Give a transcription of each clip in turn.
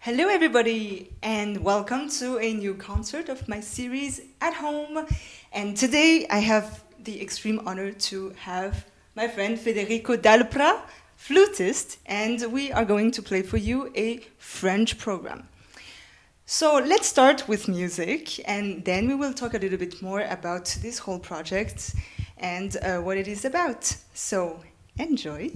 Hello, everybody, and welcome to a new concert of my series at home. And today I have the extreme honor to have my friend Federico Dalprà, flutist, and we are going to play for you a French program. So let's start with music, and then we will talk a little bit more about this whole project and what it is about. So enjoy.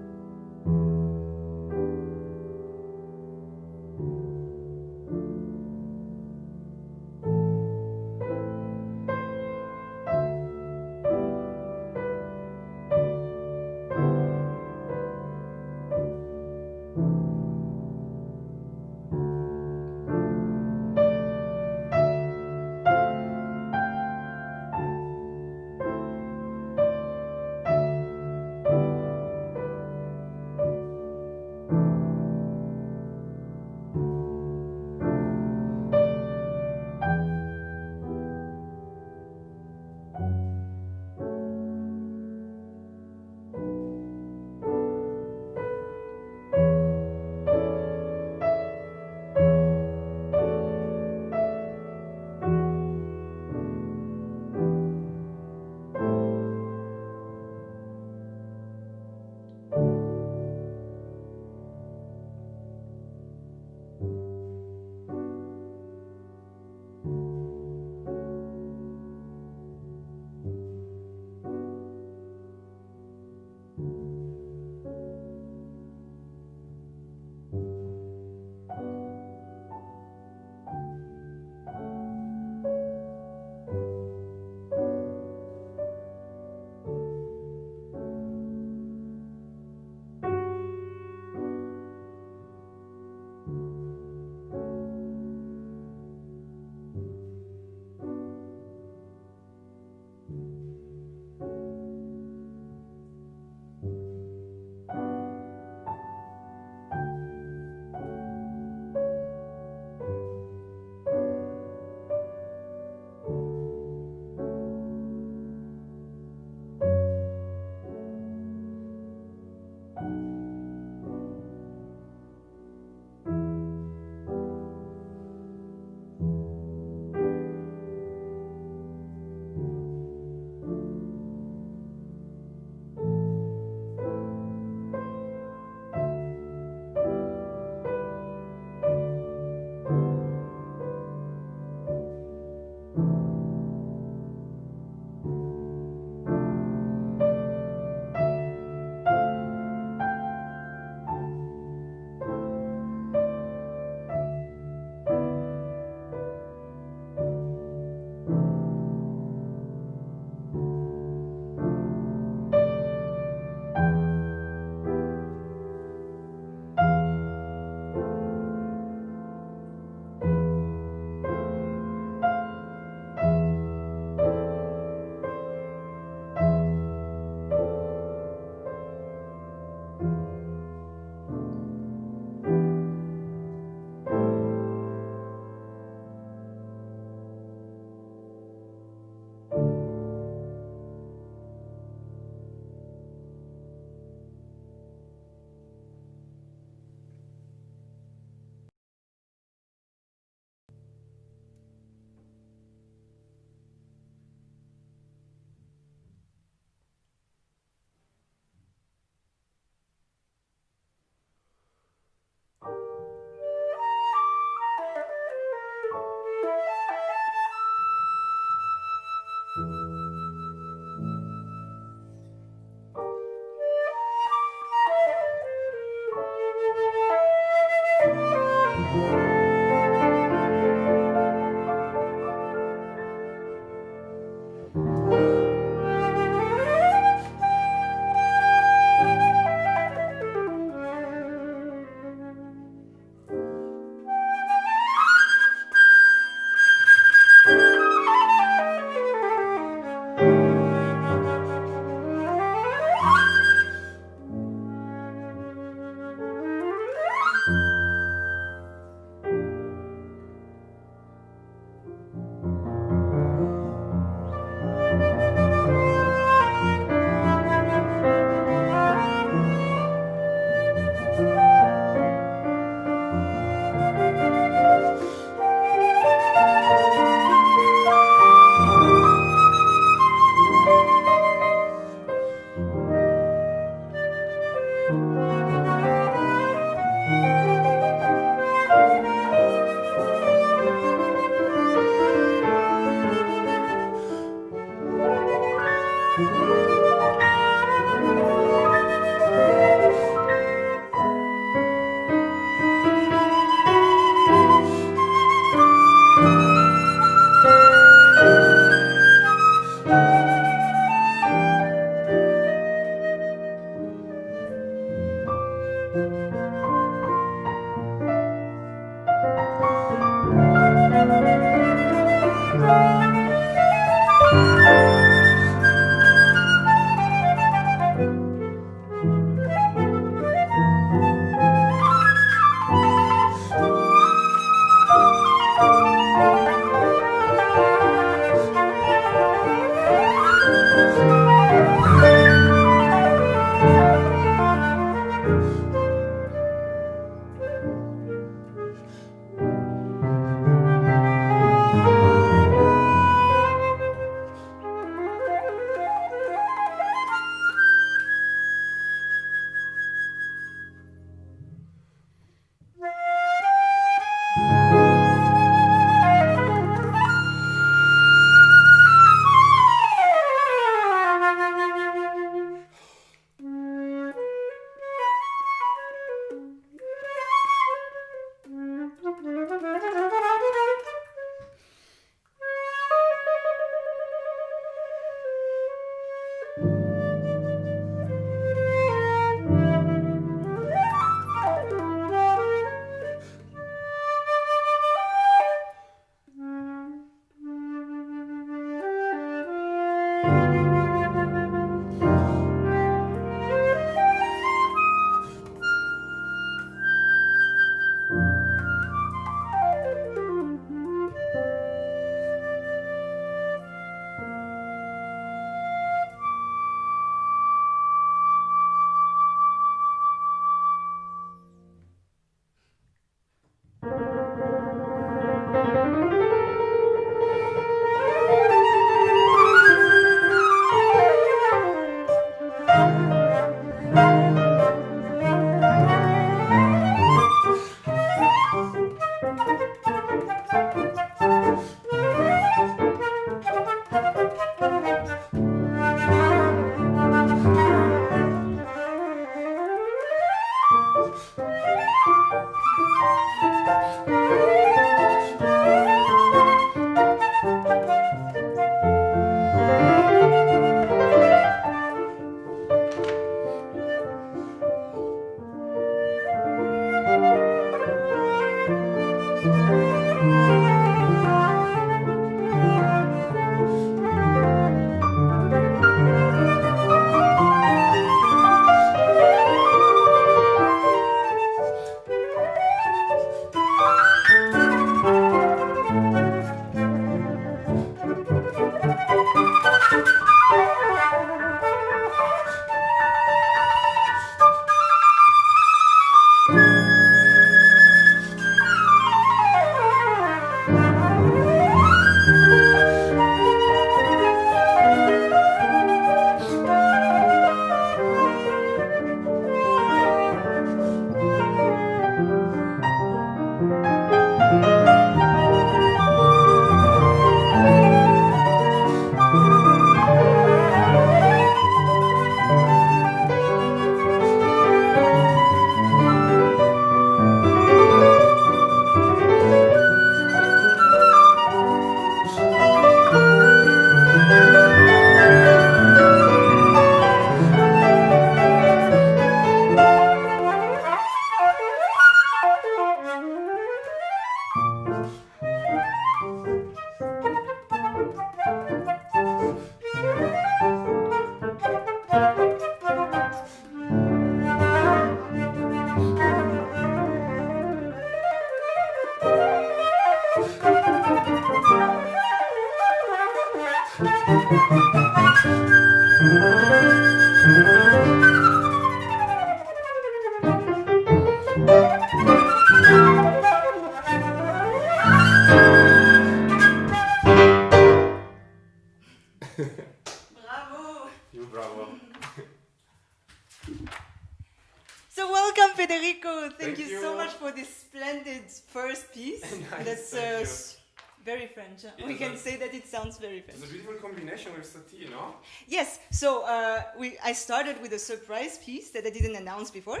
So welcome, Federico. Thank you so you. much for this splendid first piece. Nice, That's very French. We can say that it sounds very French. It's a beautiful combination with Satie, no? Yes, so I started with a surprise piece that I didn't announce before.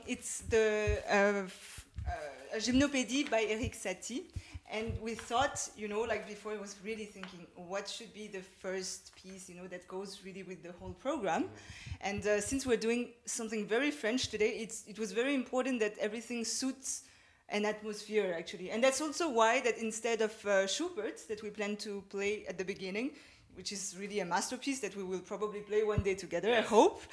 It's the Gymnopédie by Eric Satie. And we thought, like before, I was really thinking, what should be the first piece, that goes really with the whole program. And since we're doing something very French today, it was very important that everything suits an atmosphere, actually. And that's also why that instead of Schubert, that we plan to play at the beginning, which is really a masterpiece that we will probably play one day together, yes. I hope.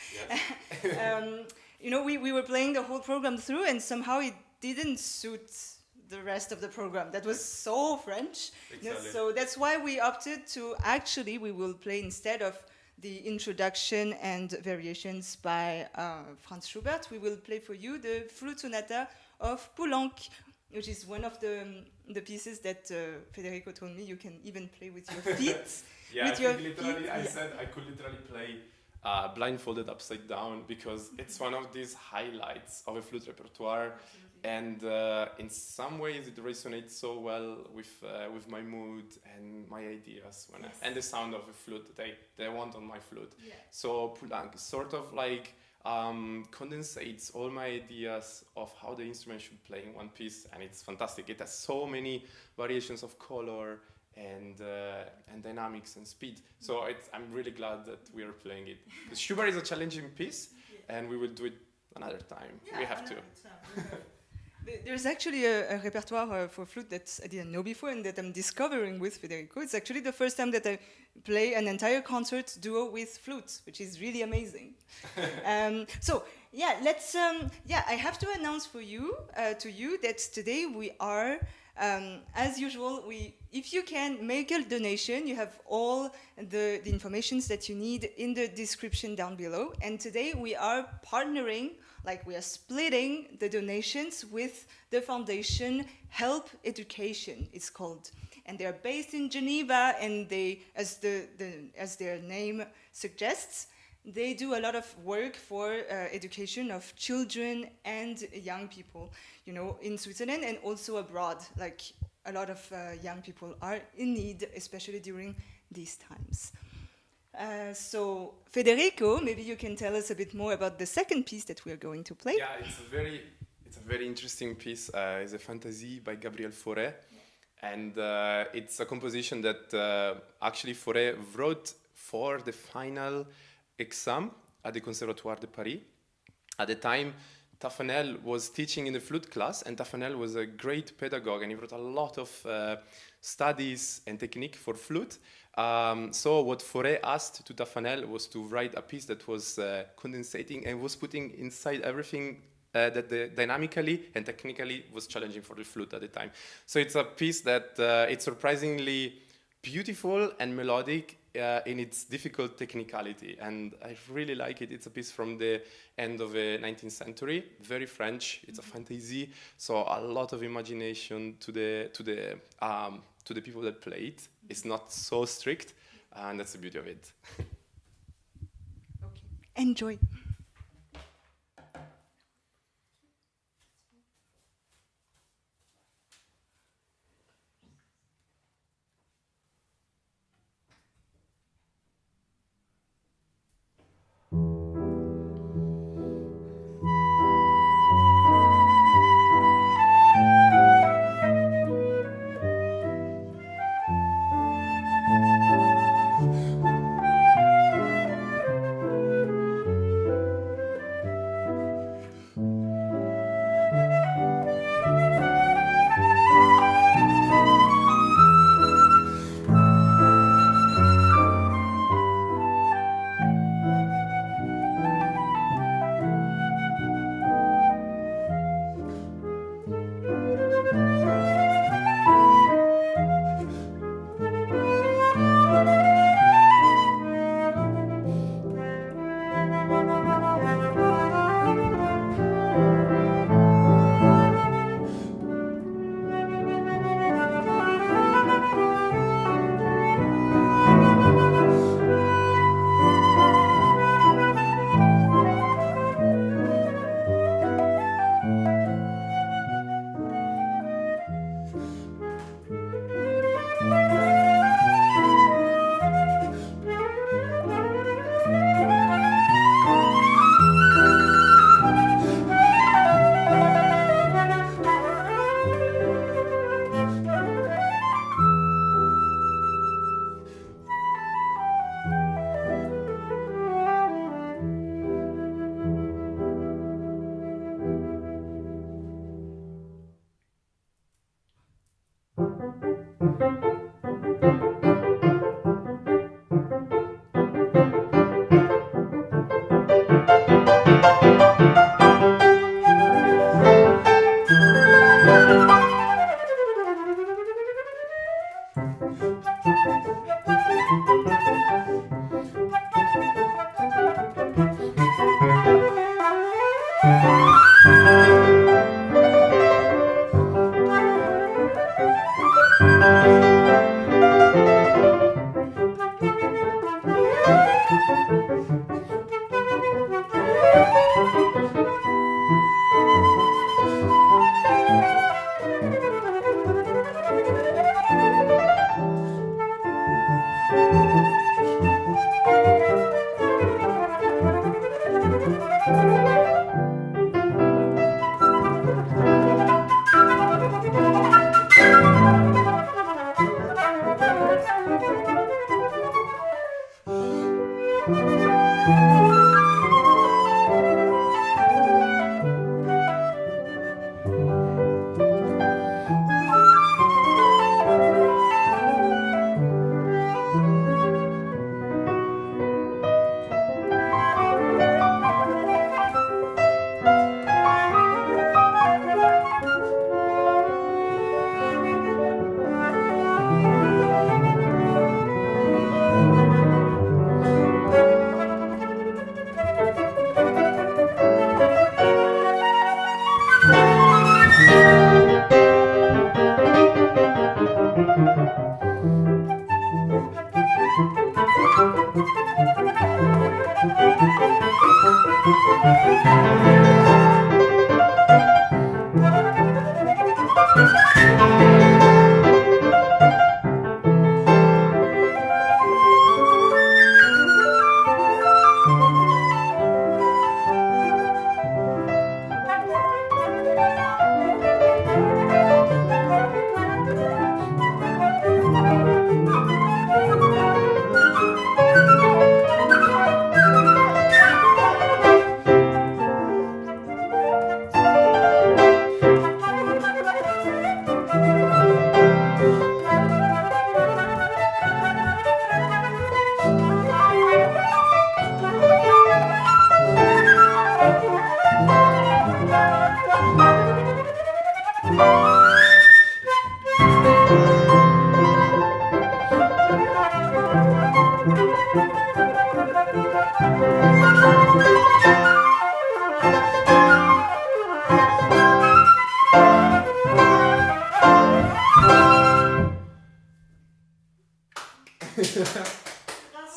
Yes. We were playing the whole program through, and somehow it didn't suit the rest of the program. That was so French. Exactly. So that's why we opted to we will play instead of the introduction and variations by Franz Schubert, we will play for you the Flute Sonata of Poulenc, which is one of the pieces that Federico told me you can even play with your feet. Yeah, with I said I could literally play blindfolded upside down because it's one of these highlights of a flute repertoire. And in some ways it resonates so well with my mood and my ideas and the sound of a flute that I want on my flute. Yeah. So Poulenc sort of like condensates all my ideas of how the instrument should play in one piece, and it's fantastic. It has so many variations of color and dynamics and speed. So I'm really glad that we are playing it. Because Schubert is a challenging piece, and we will do it another time. Yeah, we have to. There's actually a repertoire for flute that I didn't know before and that I'm discovering with Federico. It's actually the first time that I play an entire concert duo with flute, which is really amazing. I have to announce to you that today we are, as usual, if you can make a donation, you have all the information that you need in the description down below. And today we are partnering, we are splitting the donations with the foundation Help Education, it's called. And they're based in Geneva, and they, as their name suggests, they do a lot of work for education of children and young people, in Switzerland and also abroad. A lot of young people are in need, especially during these times. So, Federico, maybe you can tell us a bit more about the second piece that we are going to play. Yeah, it's a very interesting piece. It's a fantasy by Gabriel Fauré, and it's a composition that actually Fauré wrote for the final exam at the Conservatoire de Paris. At the time, Taffanel was teaching in the flute class, and Taffanel was a great pedagogue, and he wrote a lot of studies and technique for flute. So what Fauré asked to Taffanel was to write a piece that was condensating and was putting inside everything that dynamically and technically was challenging for the flute at the time. So it's a piece that it's surprisingly beautiful and melodic in its difficult technicality, and I really like it. It's a piece from the end of the 19th century, very French. It's a fantasy, so a lot of imagination to the people that play it. It's not so strict, and that's the beauty of it. Okay, enjoy.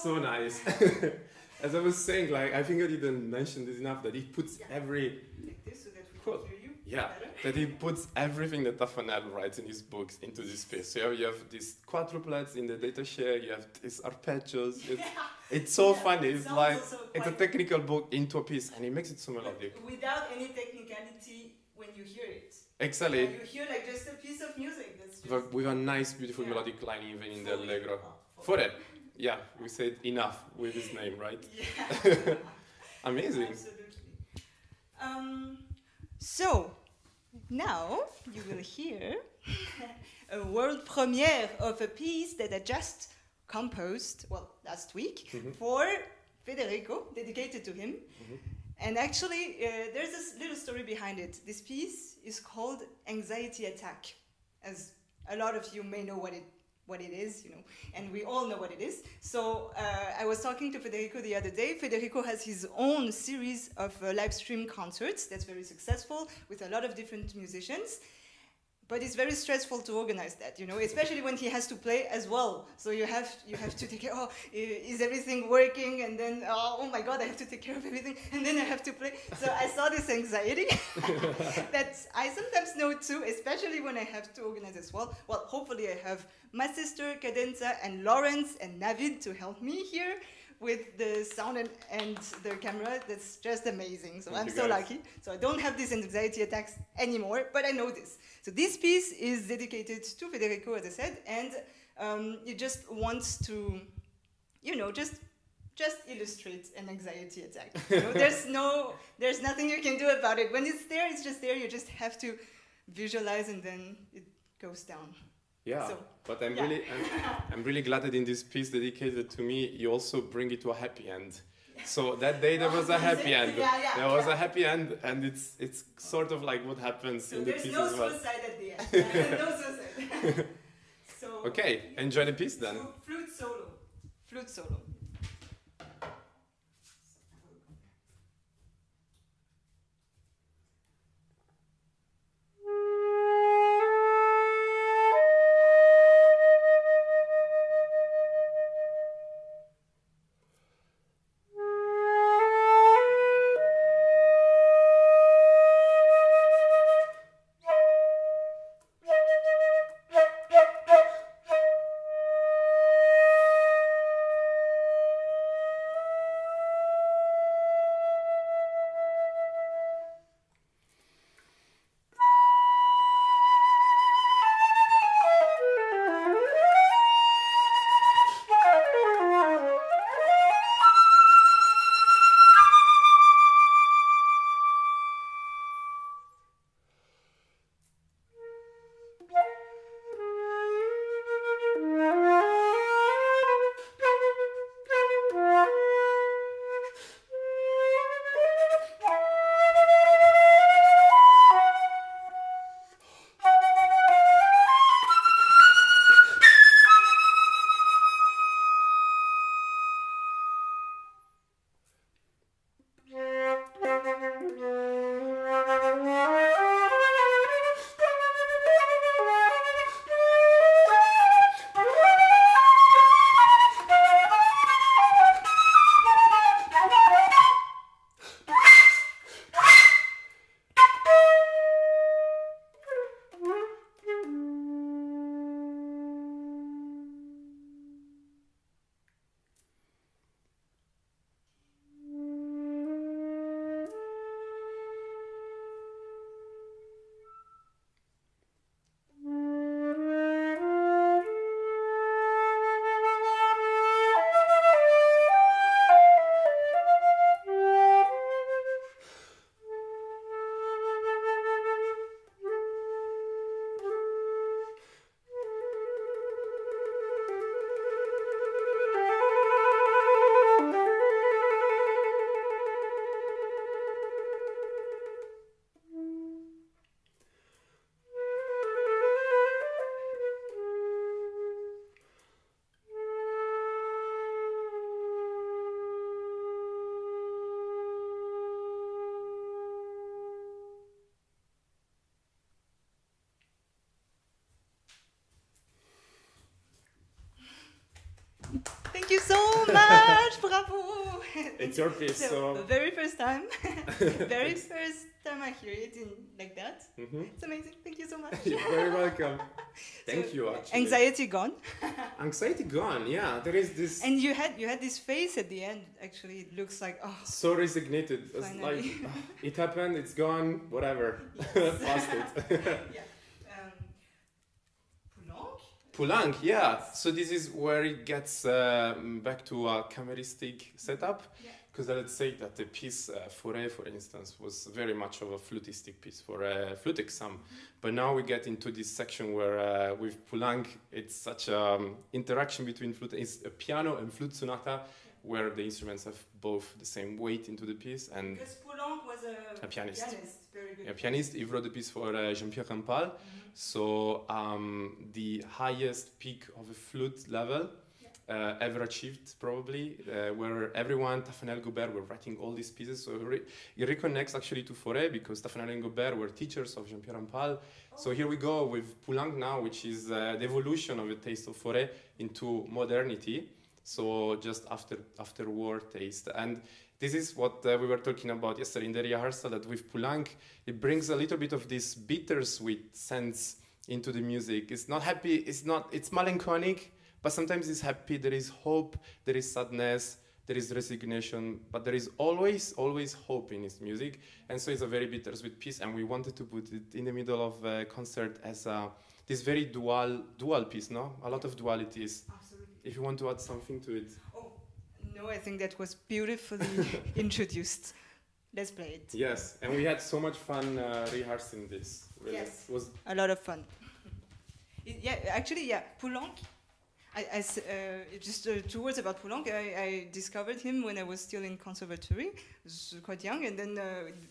So nice. As I was saying, like I think I didn't mention this enough that he puts every Like this, so that we Cool. can hear you. yeah better. that he puts everything that Tafanel writes in his books into this piece. So you have these quadruplets in the Deutsche, you have these arpeggios. It's so Yeah, funny. it It's sounds like also it's a quite- technical book into a piece, and he makes it so melodic. Without any technicality when you hear it. Exactly. You hear like just a piece of music. That's just With a nice, beautiful Yeah. melodic line even in the Fully. allegro. Oh, For it. Yeah, we said enough with his name, right? Yeah. Amazing. Absolutely. So, now you will hear a world premiere of a piece that I just composed, well, last week, for Federico, dedicated to him. And actually, there's this little story behind it. This piece is called Anxiety Attack, as a lot of you may know what it is, you know, and we all know what it is. So I was talking to Federico the other day. Federico has his own series of live stream concerts that's very successful with a lot of different musicians. But it's very stressful to organize that, you know, especially when he has to play as well. So you have to take care. Oh, is everything working? And then oh my God, I have to take care of everything, and then I have to play. So I saw this anxiety that I sometimes know too, especially when I have to organize as well. Well, hopefully I have my sister Cadenza and Lawrence and Navid to help me here with the sound and the camera. That's just amazing. So I'm so lucky. So I don't have these anxiety attacks anymore, but I know this. So this piece is dedicated to Federico, as I said, and he just wants to, you know, just illustrate an anxiety attack. You know, there's nothing you can do about it. When it's there, it's just there. You just have to visualize, and then it goes down. Yeah, So, but I'm yeah. I'm really glad that in this piece dedicated to me, you also bring it to a happy end. So that day there was a happy end. Yeah, There was a happy end, and it's sort of like what happens So in the there's piece no as well. suicide at the end. No suicide. So Okay, enjoy the piece then. so flute solo. Flute solo. much! Bravo! It's your piece, so... Very first time. Very first time I hear it like that. It's amazing. Thank you so much. You're very welcome. Thank you, actually. Anxiety gone? Anxiety gone, yeah. There is this... And you had this face at the end, actually. It looks like, oh... So resignated. It's like, it happened, it's gone, whatever. Past it. Yeah. Poulenc, yeah. So this is where it gets back to a cameristic setup. Because let's say that the piece Fauré, for instance, was very much of a flutistic piece for a flute exam. But now we get into this section where with Poulenc, it's such an interaction between flute, it's a piano and flute sonata, where the instruments have both the same weight into the piece. And because Poulenc was a pianist. Very good. A pianist. He wrote the piece for Jean-Pierre Rampal. So the highest peak of a flute level ever achieved, probably, where everyone, Taffanel Gobert, were writing all these pieces. So it reconnects actually to Fauré, because Taffanel and Gobert were teachers of Jean-Pierre Rampal. So here we go with Poulenc now, which is the evolution of the taste of Fauré into modernity. So just after war taste. And this is what we were talking about yesterday in the rehearsal, that with Poulenc, it brings a little bit of this bittersweet sense into the music. It's not happy, it's melancholic, but sometimes it's happy, there is hope, there is sadness, there is resignation, but there is always hope in his music. And so it's a very bittersweet piece, and we wanted to put it in the middle of a concert as this very dual piece, no? A lot of dualities. Absolutely. If you want to add something to it. Oh, no, I think that was beautifully introduced. Let's play it. Yes, and we had so much fun rehearsing this. Really. Yes, it was a lot of fun. Poulenc. Just 2 words about Poulenc. I discovered him when I was still in conservatory. I was quite young, and then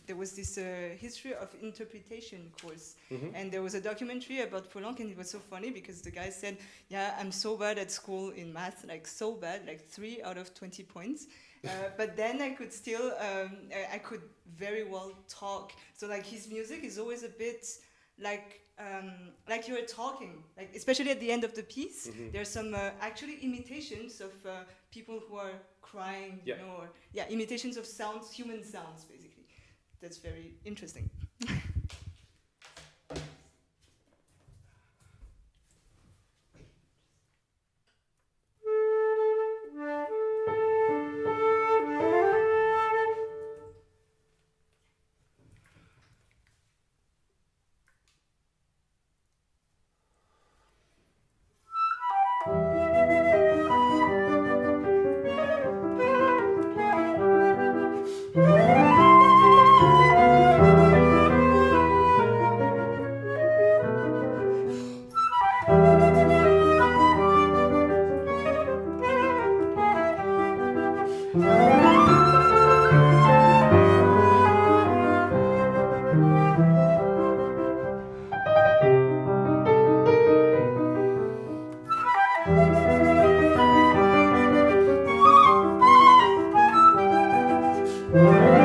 there was this history of interpretation course, and there was a documentary about Poulenc, and it was so funny because the guy said, "Yeah, I'm so bad at school in math, like so bad, like 3 out of 20 points." But then I could still, I could very well talk. So like his music is always a bit like you were talking, like especially at the end of the piece, there's some actually imitations of people who are crying, you know, or imitations of sounds, human sounds, basically. That's very interesting. Thank you.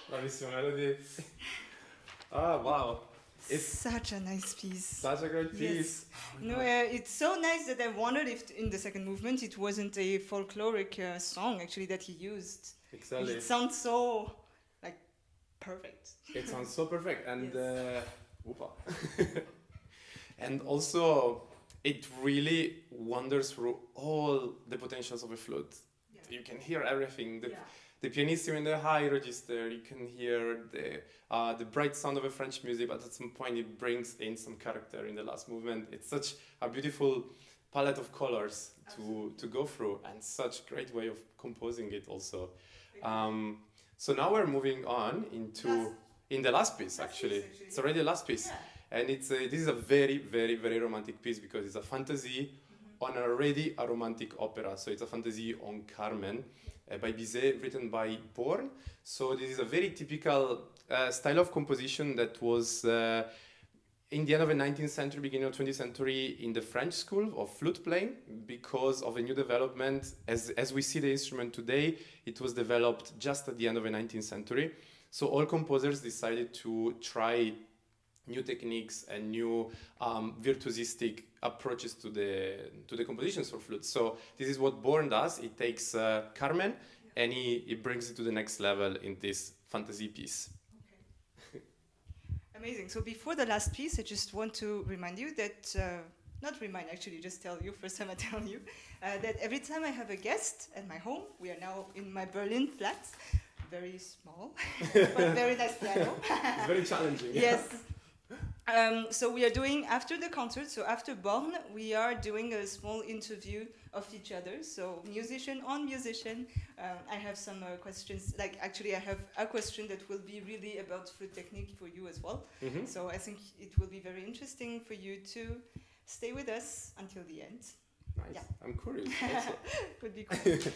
Bravissima Mélodie. Ah, wow. It's Such a nice piece. such a great piece. Yes. It's so nice that I wondered if in the second movement it wasn't a folkloric song actually that he used. Exactly. It sounds so like perfect. It sounds so perfect, and Yes. whoopa. And also it really wanders through all the potentials of a flute. Yeah. You can hear everything. The pianist in the high register, you can hear the bright sound of a French music, but at some point it brings in some character in the last movement. It's such a beautiful palette of colors to go through, and such great way of composing it also. So now we're moving on into in the last piece actually. It's already the last piece. Yeah. And this is a very, very, very romantic piece because it's a fantasy on already a romantic opera. So it's a fantasy on Carmen by Bizet, written by Born. So this is a very typical style of composition that was in the end of the 19th century, beginning of 20th century in the French school of flute playing, because of a new development. As we see the instrument today, it was developed just at the end of the 19th century. So all composers decided to try new techniques and new virtuosistic approaches to the compositions for flute. So this is what Born does. It takes Carmen and he brings it to the next level in this fantasy piece. Okay. Amazing. So before the last piece, I just want to remind you that, not remind actually, just tell you, first time I tell you, that every time I have a guest at my home, we are now in my Berlin flat, very small, but very nice piano. It's very challenging. Yes. So we are doing, after the concert, so after Born, we are doing a small interview of each other. So musician on musician. I have some questions, like actually I have a question that will be really about flute technique for you as well. Mm-hmm. So I think it will be very interesting for you to stay with us until the end. Nice. Yeah. I'm curious. Also. Would be cool.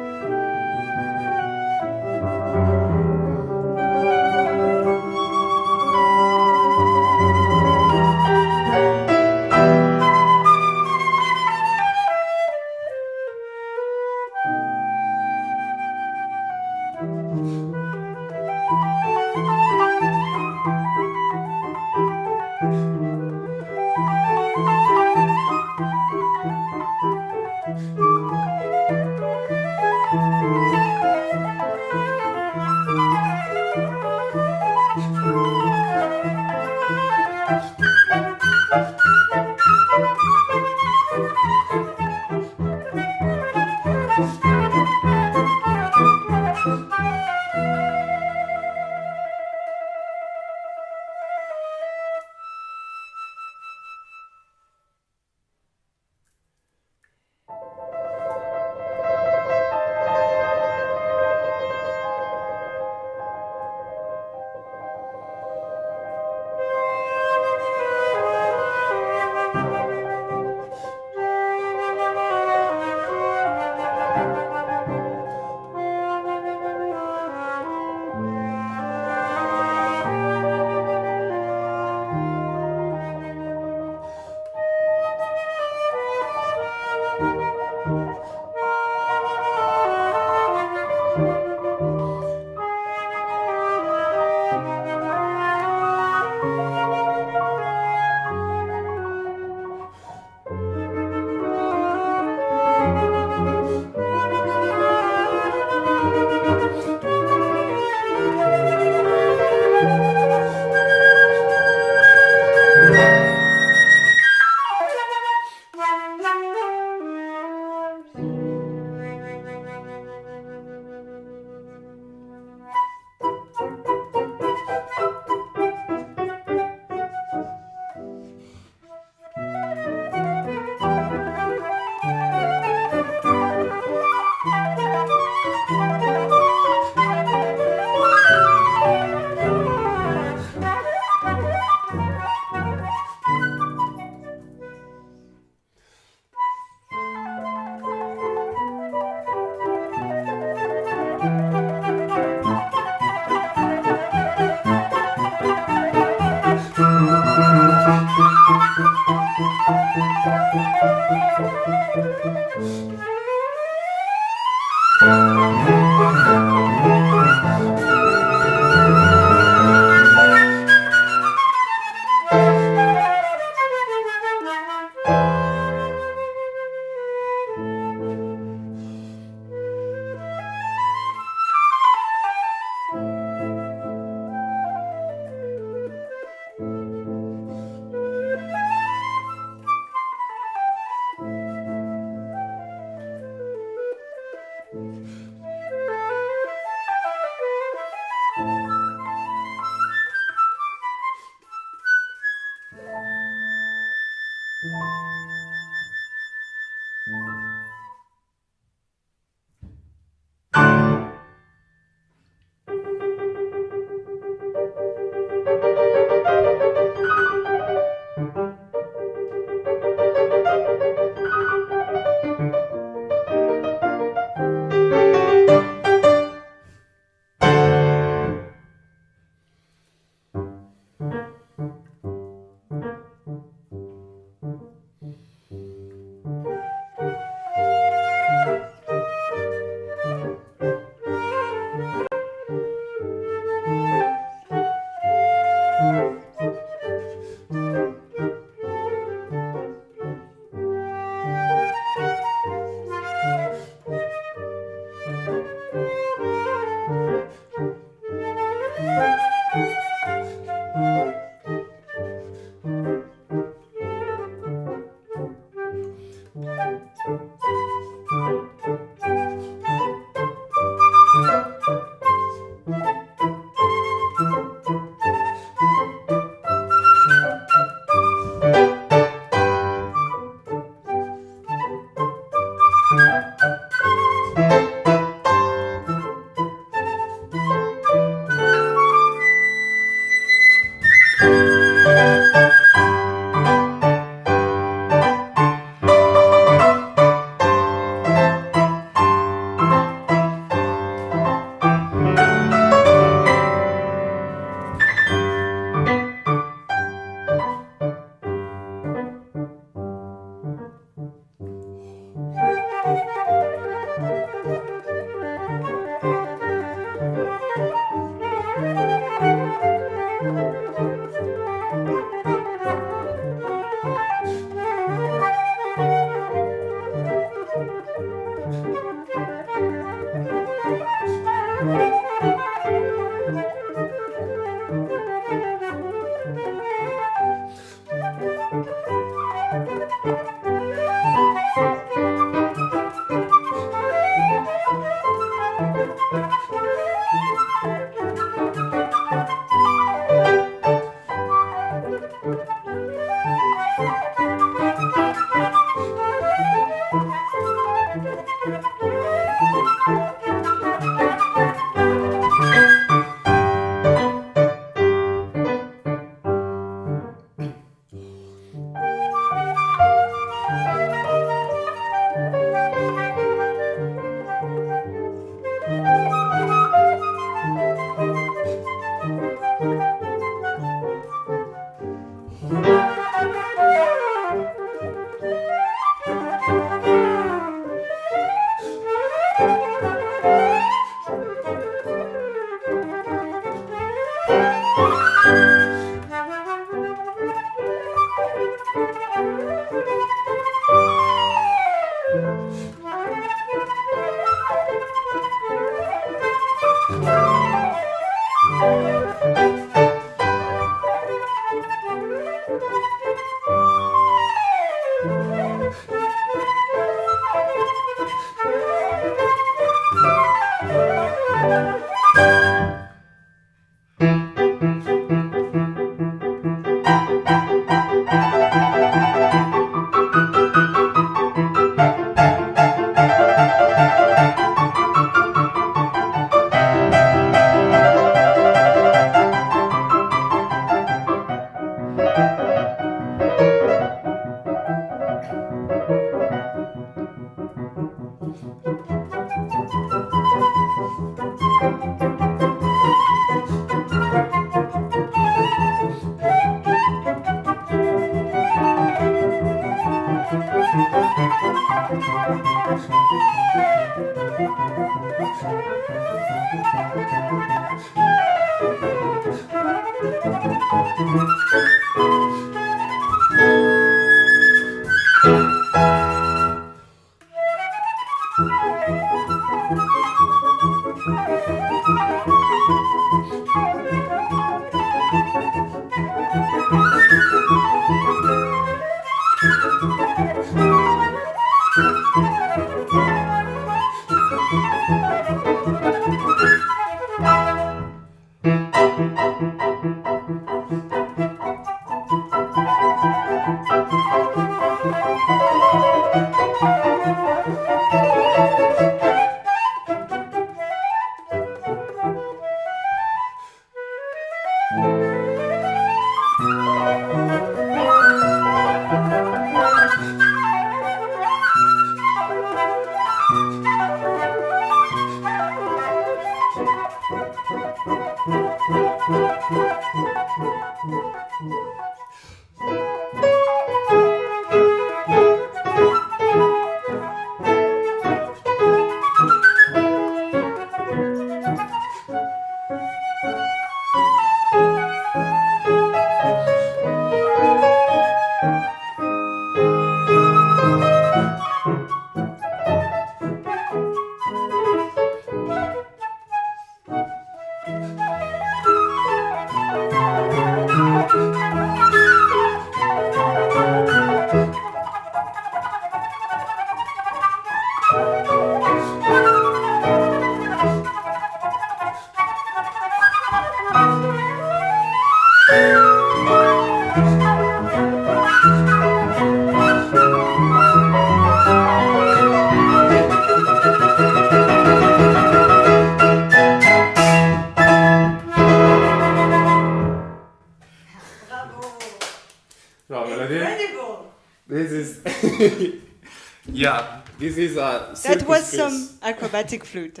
Yeah, this is a That was circus some piece. acrobatic flute.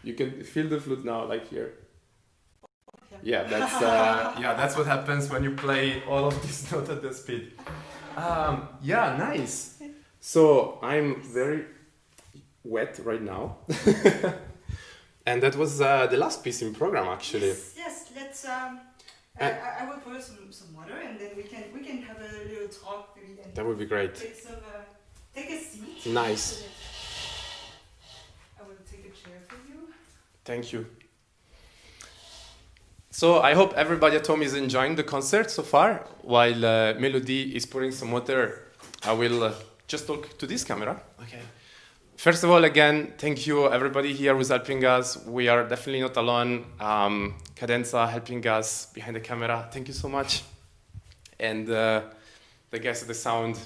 You can feel the flute now, like here. Yeah, that's what happens when you play all of these notes at the speed. Yeah, nice. So I'm very wet right now, and that was the last piece in program, actually. Yes. Let's. I will pour some water, and then we can have a little talk. Maybe, and That would be great. take a seat. Nice. I will take a chair for you. Thank you. So I hope everybody at home is enjoying the concert so far. While Mélodie is pouring some water, I will just talk to this camera. Okay. First of all, again, thank you everybody here who's helping us. We are definitely not alone. Cadenza helping us behind the camera. Thank you so much. And the guys at the sound,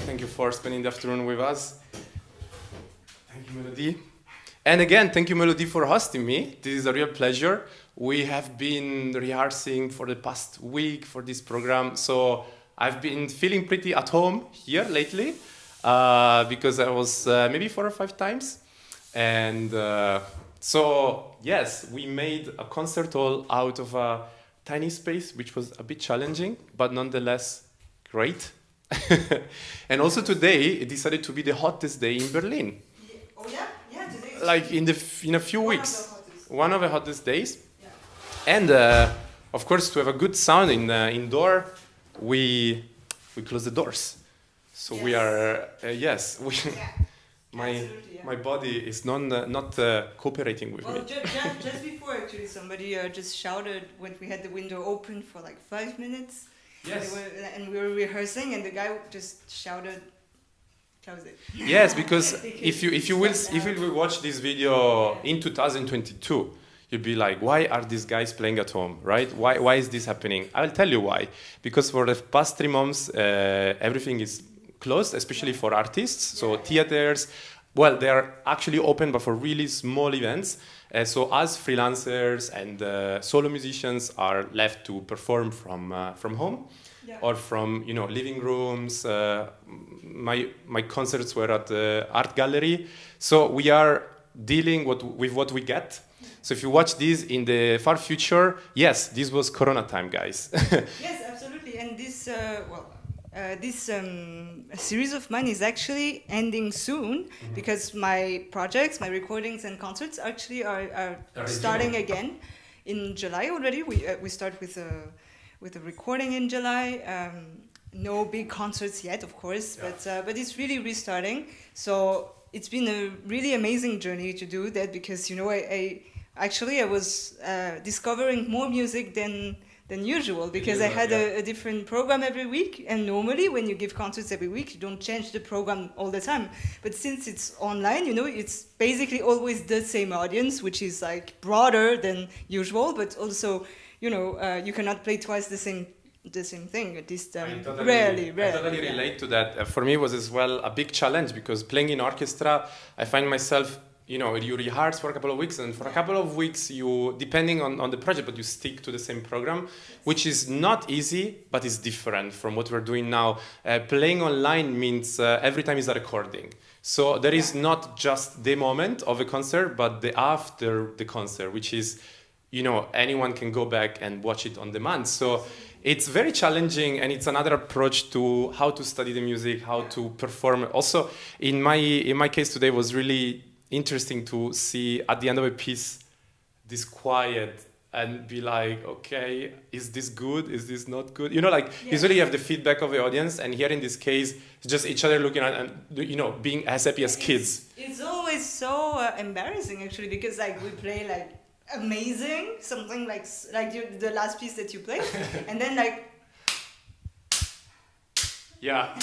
thank you for spending the afternoon with us. Thank you, Mélodie. And again, thank you, Mélodie, for hosting me. This is a real pleasure. We have been rehearsing for the past week for this program, so I've been feeling pretty at home here lately because I was maybe 4 or 5 times. And so, yes, we made a concert hall out of a tiny space, which was a bit challenging, but nonetheless great. And also today, it decided to be the hottest day in Berlin. Oh yeah? Yeah, today is Like in a few weeks. One of the hottest days. Yeah. And of course, to have a good sound indoor, we close the doors. So we are, Absolutely, yeah. my body is not cooperating with me. Just before, actually, somebody just shouted when we had the window open for like 5 minutes. Yes. And we were rehearsing, and the guy just shouted, "Close it." Yes, because if you will watch this video in 2022, you'll be like, why are these guys playing at home, right? Why is this happening? I'll tell you why. Because for the past 3 months, everything is closed, especially for artists. So theaters, well, they are actually open, but for really small events. So as freelancers and solo musicians are left to perform from home. Yeah. Or from living rooms. My concerts were at the art gallery, so we are dealing with what we get. So if you watch this in the far future, yes, this was Corona time, guys. Yes, absolutely. And this this series of mine is actually ending soon because my projects, my recordings and concerts actually are starting again in July already. We start with a recording in July. No big concerts yet, of course, but it's really restarting. So it's been a really amazing journey to do that because I was discovering more music than usual because I had a different program every week, and normally when you give concerts every week you don't change the program all the time, but since it's online, it's basically always the same audience, which is like broader than usual, but also you cannot play twice the same thing, at least rarely. I totally relate to that. For me, it was as well a big challenge because playing in orchestra, I find myself, you rehearse for a couple of weeks, and for a couple of weeks, you, depending on the project, but you stick to the same program, which is not easy, but it's different from what we're doing now. Playing online means every time is a recording. So there is not just the moment of a concert, but the after the concert, which is, anyone can go back and watch it on demand. So it's very challenging, and it's another approach to how to study the music, how to perform. Also, in my case today was really interesting to see at the end of a piece this quiet and be like, okay, is this good? Is this not good? Usually you have the feedback of the audience, and here in this case, it's just each other looking at and being as happy as kids. It's always so embarrassing actually because we play amazing something like the last piece that you played, and then yeah,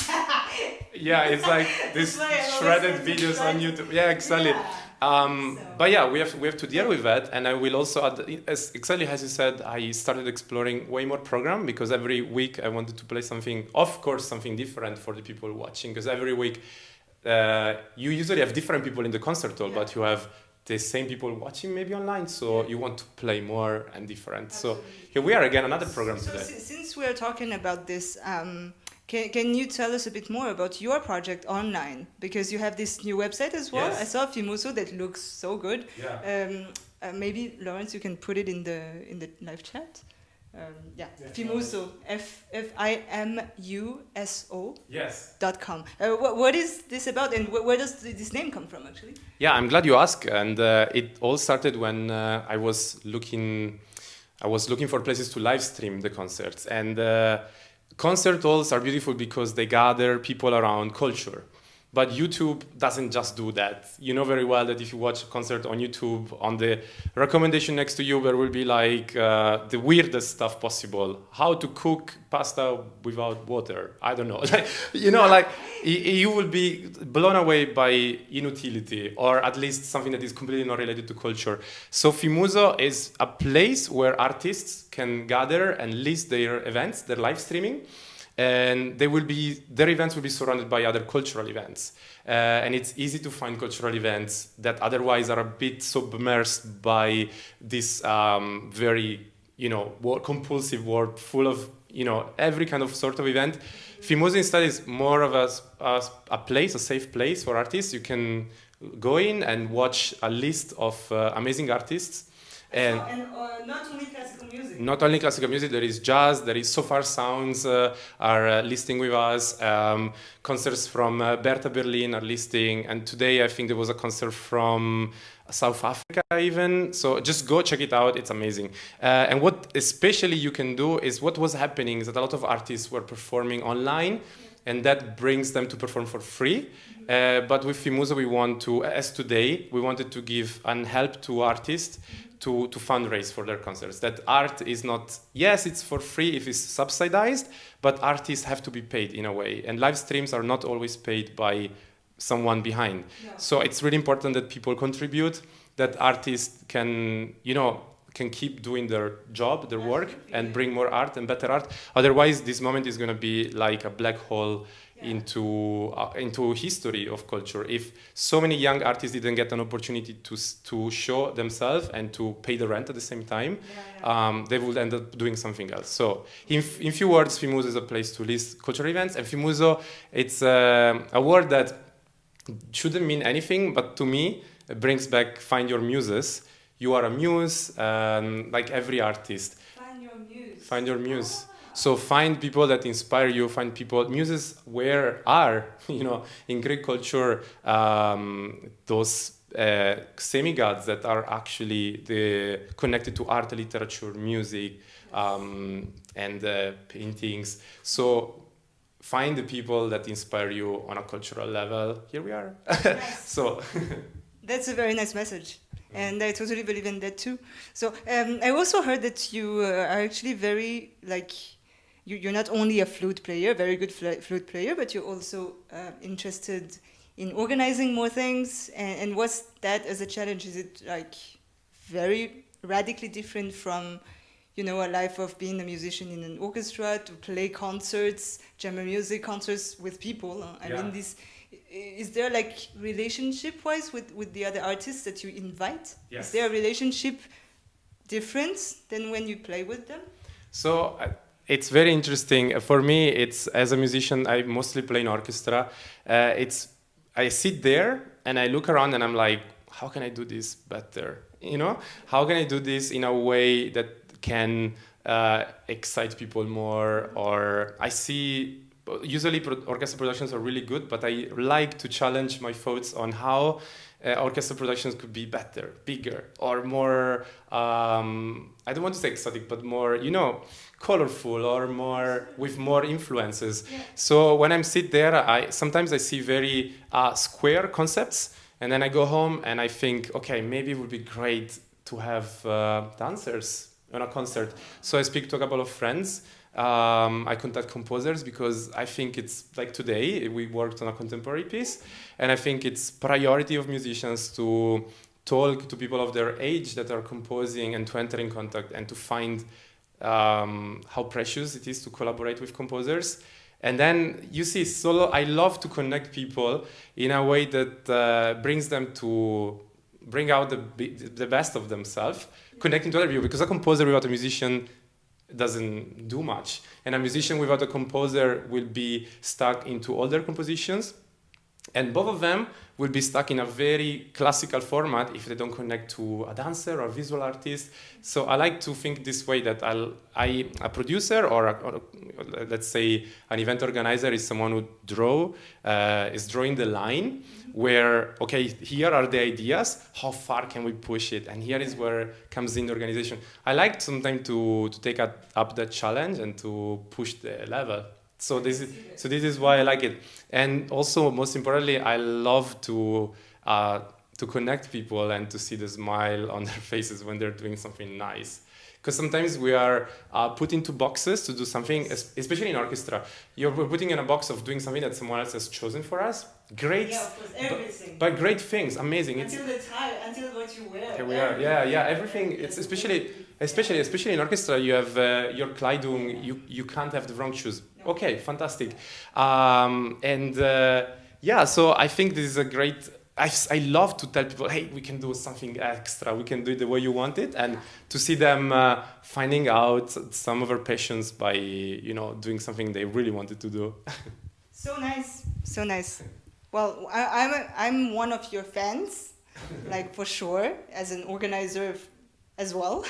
it's like this shredded videos on YouTube. Yeah, exactly. But yeah, we have to deal with that, and I will also add, exactly as you said, I started exploring way more program because every week I wanted to play something, of course, something different for the people watching. Because every week you usually have different people in the concert hall, but you have the same people watching maybe online, so you want to play more and different. Absolutely. So here we are again, another program today. Since we are talking about this, can you tell us a bit more about your project online? Because you have this new website as well. Yes. I saw Virtuoso that looks so good. Yeah. Maybe Lawrence, you can put it in the live chat. Virtuoso, FIMUSO. Yes. .com. What is this about, and where does this name come from, actually? Yeah, I'm glad you asked, and it all started when I was looking for places to live stream the concerts, and concert halls are beautiful because they gather people around culture. But YouTube doesn't just do that. You know very well that if you watch a concert on YouTube, on the recommendation next to you, there will be the weirdest stuff possible. How to cook pasta without water. I don't know. You will be blown away by inutility, or at least something that is completely not related to culture. So Virtuoso is a place where artists can gather and list their events, their live streaming. And their events will be surrounded by other cultural events. And it's easy to find cultural events that otherwise are a bit submerged by this very, compulsive world full of, every kind of sort of event. Virtuoso instead is more of a place, a safe place for artists. You can go in and watch a list of amazing artists. And not only classical music. Not only classical music, there is jazz, there is So Far Sounds are listing with us. Concerts from Bertha Berlin are listing. And today I think there was a concert from South Africa even. So just go check it out, it's amazing. And what especially you can do is what was happening is that a lot of artists were performing online and that brings them to perform for free. But with Fimoso, we want to, as today, we wanted to give and help to artists to fundraise for their concerts. That art is not, yes, it's for free if it's subsidized, but artists have to be paid in a way. And live streams are not always paid by someone behind. Yeah. So it's really important that people contribute, that artists can, can keep doing their job, their work, and bring more art and better art. Otherwise, this moment is going to be like a black hole into history of culture. If so many young artists didn't get an opportunity to show themselves and to pay the rent at the same time, they would end up doing something else. So in few words, Fimoso is a place to list cultural events, and Fimoso, it's a word that shouldn't mean anything, but to me, it brings back find your muses. You are a muse, like every artist. Find your muse. Find your muse. So find people that inspire you, find people, muses where are, in Greek culture, those semi-gods that are actually connected to art, literature, music, and paintings. So find the people that inspire you on a cultural level. Here we are. Nice. So that's a very nice message. And I totally believe in that too. So I also heard that you are actually very, you're not only a flute player, very good flute player, but you're also interested in organizing more things. And what's that as a challenge? Is it very radically different from, a life of being a musician in an orchestra to play concerts, chamber music concerts with people? I mean, is there relationship-wise with the other artists that you invite? Yes. Is there a relationship difference than when you play with them? So it's very interesting. For me, it's as a musician, I mostly play in orchestra. I sit there and I look around and I'm like, how can I do this better? How can I do this in a way that can excite people more? Or I see. Usually orchestra productions are really good, but I like to challenge my thoughts on how orchestra productions could be better, bigger, or more, I don't want to say exotic, but more, colorful, or more with more influences. Yeah. So when I'm sit there, sometimes I see very square concepts, and then I go home and I think, okay, maybe it would be great to have dancers on a concert. So I speak to a couple of friends. I contact composers because I think it's like today we worked on a contemporary piece, and I think it's priority of musicians to talk to people of their age that are composing and to enter in contact and to find how precious it is to collaborate with composers. And then you see, solo, I love to connect people in a way that brings them to bring out the best of themselves, connecting to other people, because a composer without a musician doesn't do much, and a musician without a composer will be stuck into older compositions, and both of them will be stuck in a very classical format if they don't connect to a dancer or a visual artist. So I like to think this way, that a producer or let's say an event organizer is someone who is drawing the line where, okay, here are the ideas, how far can we push it? And here is where comes in the organization. I like sometimes to take up that challenge and to push the level. So this is why I like it. And also, most importantly, I love to connect people and to see the smile on their faces when they're doing something nice. Because sometimes we are put into boxes to do something, especially in orchestra. We're putting in a box of doing something that someone else has chosen for us. Great, yeah, of course, everything. But great things, amazing. Until the tie, until what you wear. Here we are. Yeah, everything. It's especially in orchestra. You have your Kleidung. You can't have the wrong shoes. No. Okay, fantastic. So I think this is a great. I love to tell people, hey, we can do something extra. We can do it the way you want it, and to see them finding out some of their passions by doing something they really wanted to do. So nice. Well, I'm one of your fans, for sure, as an organizer as well.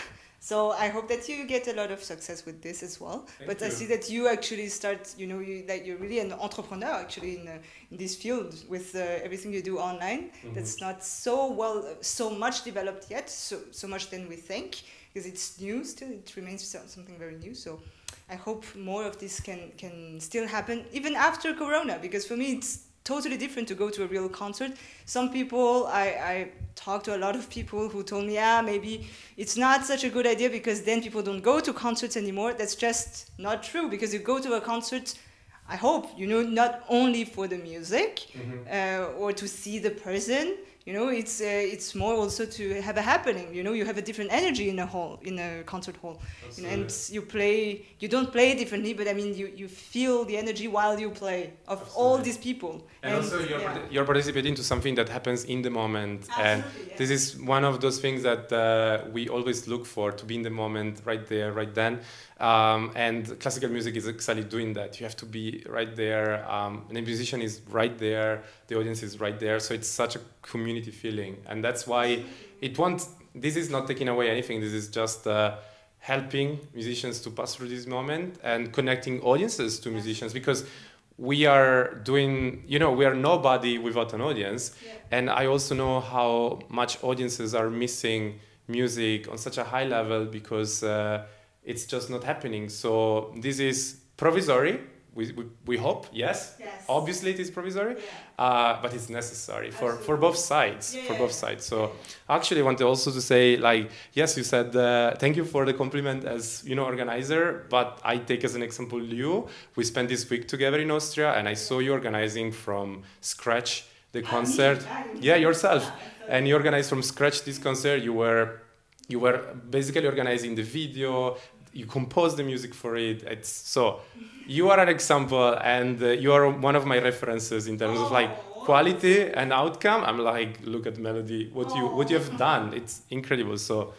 So I hope that you get a lot of success with this as well. Thank I you. see that you actually start, that you're really an entrepreneur actually in this field with everything you do online. That's not so much developed yet, so much than we think, because it's new still. It remains something very new. So I hope more of this can still happen even after Corona, because for me it's totally different to go to a real concert. Some people, I talked to a lot of people who told me, maybe it's not such a good idea because then people don't go to concerts anymore. That's just not true, because you go to a concert, I hope, not only for the music or to see the person. It's more also to have a happening. You have a different energy in a concert hall. And you don't play differently, but I mean you feel the energy while you play of all these people. And also you're participating to something that happens in the moment. And this is one of those things that we always look for, to be in the moment, right there, right then. And classical music is exactly doing that. You have to be right there. The musician is right there. The audience is right there. So it's such a community feeling. And that's why this is not taking away anything. This is just helping musicians to pass through this moment and connecting audiences to musicians, because we are nobody without an audience. And I also know how much audiences are missing music on such a high level, because it's just not happening. So this is provisory. We hope, yes. Obviously it is provisory, but it's necessary for both sides. Both sides. So actually I want to also to say, yes, you said thank you for the compliment as organizer, but I take as an example you. We spent this week together in Austria, and I saw you organizing from scratch the concert. Yourself, and you organized from scratch this concert. You were basically organizing the video. You composed the music for it. So you are an example, and you are one of my references in terms of quality and outcome. I'm look at Mélodie, what you have done. It's incredible. So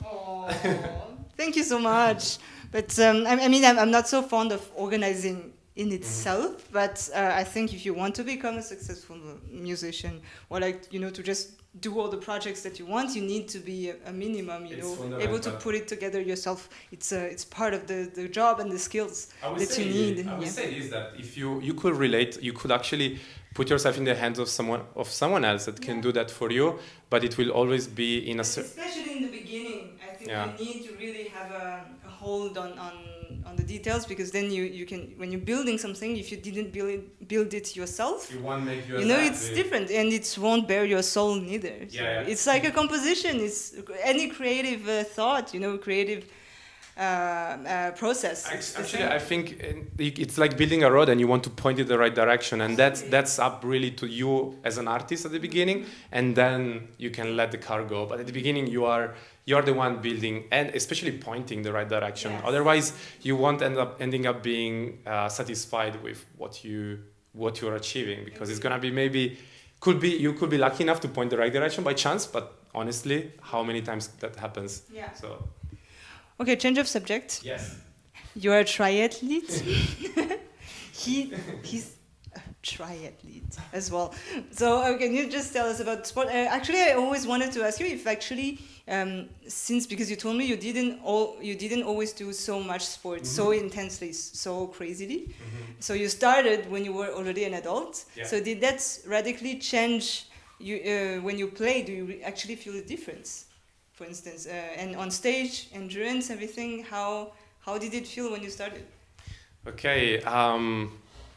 thank you so much. But I'm not so fond of organizing in itself, but I think if you want to become a successful musician, or to just do all the projects that you want, you need to be a minimum, able to put it together yourself. It's part of the job and the skills that you need. I would say this, that if you could relate, you could actually put yourself in the hands of someone else that can do that for you, but it will always be in a especially in the beginning. I think you need to really have a hold on the details, because then you can, when you're building something, if you didn't build it yourself, you won't make it's different, and it won't bear your soul neither. It's like a composition. It's any creative thought, creative process. Actually, I think it's like building a road, and you want to point it the right direction, and that's up really to you as an artist at the beginning, and then you can let the car go. But at the beginning, you're the one building, and especially pointing the right direction. Otherwise, you won't ending up being satisfied with what you're achieving, because it's gonna be you could be lucky enough to point the right direction by chance, but honestly, how many times that happens? So. Okay, change of subject. Yes. You're a triathlete. He's a triathlete as well. So can you just tell us about sport? Actually, I always wanted to ask you if actually, because you told me you didn't always do so much sports so intensely, so crazily. So you started when you were already an adult. So did that radically change you when you play? Do you actually feel the difference? For instance, and on stage, endurance, everything, how did it feel when you started? Okay,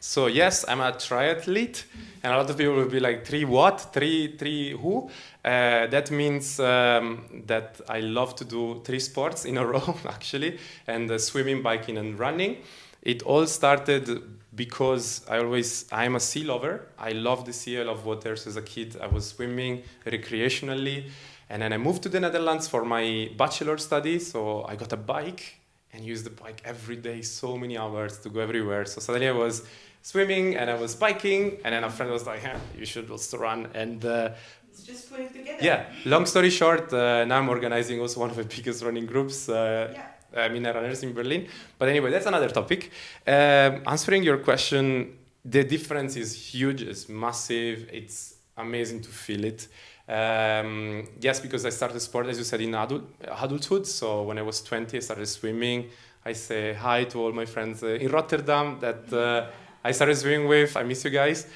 so yes, I'm a triathlete, and a lot of people will be like, three what? Three who? That means that I love to do 3 sports in a row, actually, and swimming, biking, and running. It all started because I'm a sea lover. I love the sea, I love waters. As a kid, I was swimming recreationally. And then I moved to the Netherlands for my bachelor study, so I got a bike and used the bike every day, so many hours to go everywhere. So suddenly I was swimming and I was biking, and then a friend was like, you should also run. And let's just put it together. Long story short, now I'm organizing also one of the biggest running groups, Mina Runners in Berlin. But anyway, that's another topic. Answering your question, the difference is huge, it's massive, it's amazing to feel it. Yes, because I started sport, as you said, in adulthood. So when I was 20, I started swimming. I say hi to all my friends in Rotterdam that I started swimming with. I miss you guys.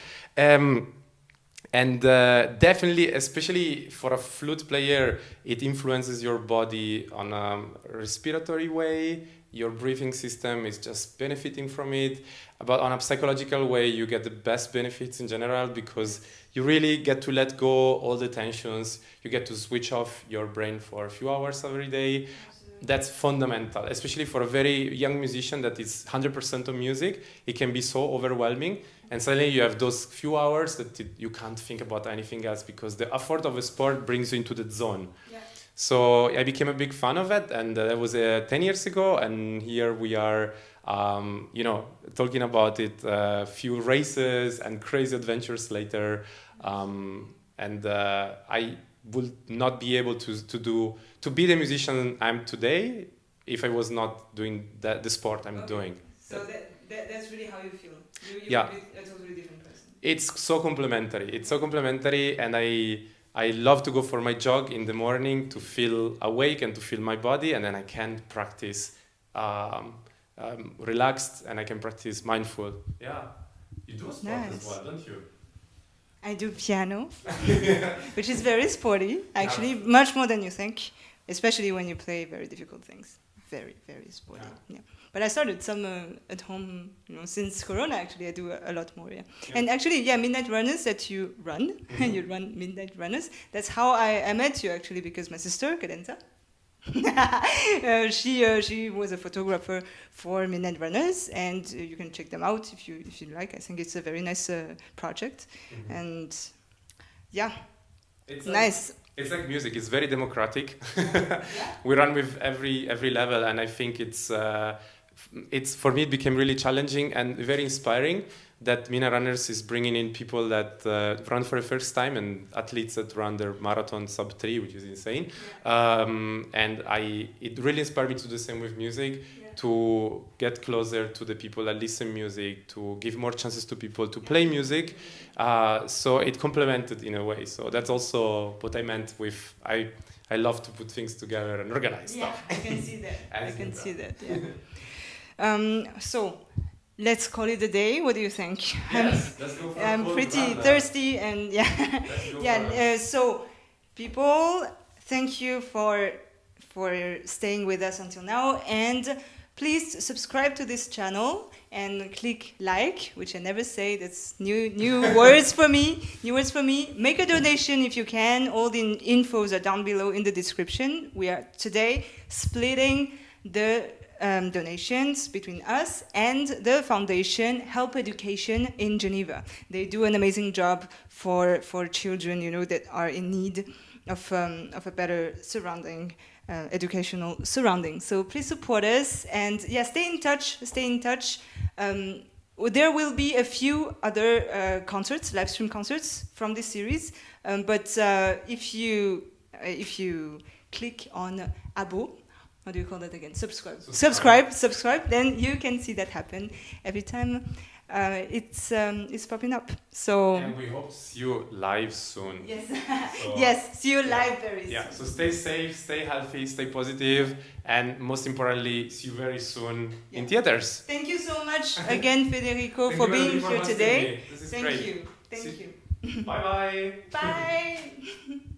And definitely, especially for a flute player, it influences your body on a respiratory way. Your breathing system is just benefiting from it. But on a psychological way, you get the best benefits in general because you really get to let go all the tensions. You get to switch off your brain for a few hours every day. That's fundamental, especially for a very young musician that is 100% on music. It can be so overwhelming. And suddenly you have those few hours that you can't think about anything else because the effort of a sport brings you into that zone. Yeah. So I became a big fan of it, and that was 10 years ago. And here we are, talking about it, a few races and crazy adventures later. I would not be able to be the musician I'm today if I was not doing the sport I'm doing. So that's really how you feel. You Yeah. would be a totally different person. It's so complementary. And I love to go for my jog in the morning to feel awake and to feel my body, and then I can practice relaxed, and I can practice mindful. Yeah, you do sport as well, don't you? I do piano, which is very sporty, actually, much more than you think, especially when you play very difficult things. Very, very sporty. Yeah. But I started some at home, since Corona. Actually, I do a lot more. Yeah. And actually, Midnight Runners that you run, you run Midnight Runners. That's how I met you actually, because my sister Cadenza, she was a photographer for Midnight Runners, and you can check them out if you like. I think it's a very nice project, and it's nice. It's like music. It's very democratic. We run with every level, and I think it's for me it became really challenging and very inspiring that Mina Runners is bringing in people that run for the first time and athletes that run their marathon sub 3, which is insane. And it really inspired me to do the same with music, to get closer to the people that listen music, to give more chances to people to play music. So it complemented in a way. So that's also what I meant with I love to put things together and organize stuff. I can see that. I can see that. Yeah. So let's call it a day. What do you think? Yes, let's go for I'm pretty thirsty, and so people, thank you for staying with us until now, and please subscribe to this channel and click like, which I never say. That's new words for me. New words for me. Make a donation if you can. All the infos are down below in the description. We are today splitting the donations between us and the foundation Help Education in Geneva. They do an amazing job for children, that are in need of a better surrounding, educational surrounding. So please support us, and stay in touch. There will be a few other concerts, live stream concerts from this series. But if you click on abo, how do you call that again? Subscribe. Then you can see that happen every time it's popping up. So. And we hope to see you live soon. Yes. Yes. See you live very soon. Yeah. So stay safe, stay healthy, stay positive, and most importantly, see you very soon in theaters. Thank you so much again, Federico, for being here today. This is great. Thank you. Bye bye. Bye.